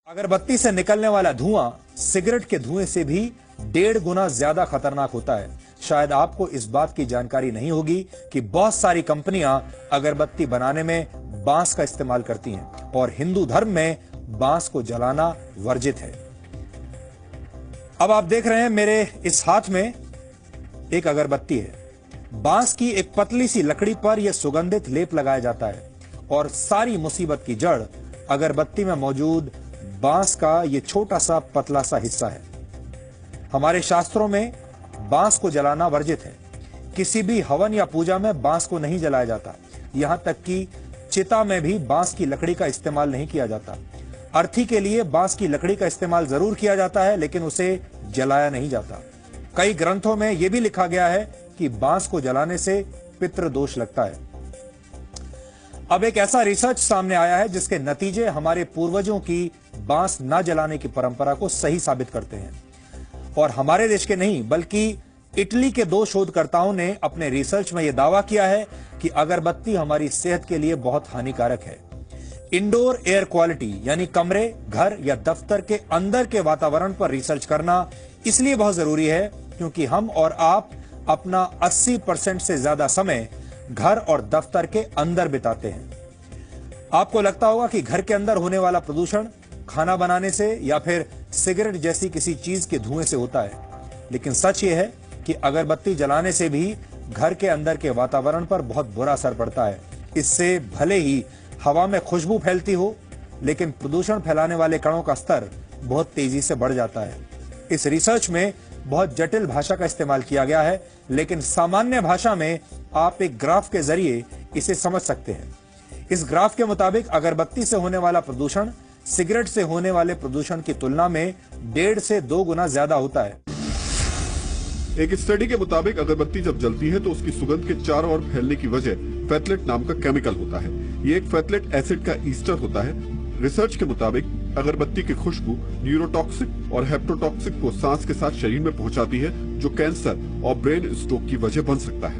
अगरबत्ती से निकलने वाला धुआं सिगरेट के धुएं से भी 1.5 गुना ज्यादा खतरनाक होता है। शायद आपको इस बात की जानकारी नहीं होगी कि बहुत सारी कंपनियां अगरबत्ती बनाने में बांस का इस्तेमाल करती हैं और हिंदू धर्म में बांस को जलाना वर्जित है। अब आप देख रहे हैं मेरे इस हाथ में एक अगरबत्ती है। बांस की एक पतली सी लकड़ी पर यह सुगंधित लेप लगाया जाता है और सारी मुसीबत की जड़ अगरबत्ती में मौजूद बांस का यह छोटा सा पतला सा हिस्सा है। हमारे शास्त्रों में बांस को जलाना वर्जित है। किसी भी हवन या पूजा में बांस को नहीं जलाया जाता। यहां तक कि चिता में भी बांस की लकड़ी का इस्तेमाल नहीं किया जाता। अर्थी के लिए बांस की लकड़ी का इस्तेमाल जरूर किया जाता है, लेकिन उसे जलाया नहीं जाता। कई ग्रंथों में यह भी लिखा गया है कि बांस को जलाने से पितृदोष लगता है। अब एक ऐसा रिसर्च सामने आया है जिसके नतीजे हमारे पूर्वजों की बांस न जलाने की परंपरा को सही साबित करते हैं। और हमारे देश के नहीं बल्कि इटली के 2 शोधकर्ताओं ने अपने रिसर्च में यह दावा किया है कि अगरबत्ती हमारी सेहत के लिए बहुत हानिकारक है। इंडोर एयर क्वालिटी यानी कमरे, घर या दफ्तर के अंदर के वातावरण पर रिसर्च करना इसलिए बहुत जरूरी है क्योंकि हम और आप अपना 80% से ज्यादा समय घर और दफ्तर के अंदर बिताते हैं। आपको लगता होगा कि घर के अंदर होने वाला प्रदूषण खाना बनाने से या फिर सिगरेट जैसी किसी चीज के धुएं से होता है, लेकिन सच यह है कि अगरबत्ती जलाने से भी घर के अंदर के वातावरण पर बहुत बुरा असर पड़ता है। इससे भले ही हवा में खुशबू फैलती हो, लेकिन प्रदूषण फैलाने वाले कणों का स्तर बहुत तेजी से बढ़ जाता है। इस रिसर्च में बहुत जटिल भाषा का इस्तेमाल किया गया है, लेकिन सामान्य भाषा में आप एक ग्राफ के जरिए इसे समझ सकते हैं। इस ग्राफ के मुताबिक अगरबत्ती से होने वाला प्रदूषण सिगरेट से होने वाले प्रदूषण की तुलना में 1.5 से 2 गुना ज्यादा होता है। एक स्टडी के मुताबिक अगरबत्ती जब जलती है तो उसकी सुगंध के चारों ओर फैलने की वजह फैथलेट नाम का केमिकल होता है। ये एक फैथलेट एसिड का ईस्टर होता है। रिसर्च के मुताबिक अगरबत्ती की खुशबू न्यूरोटॉक्सिक और हेप्टोटॉक्सिक को सांस के साथ शरीर में पहुंचाती है, जो कैंसर और ब्रेन स्ट्रोक की वजह बन सकता है।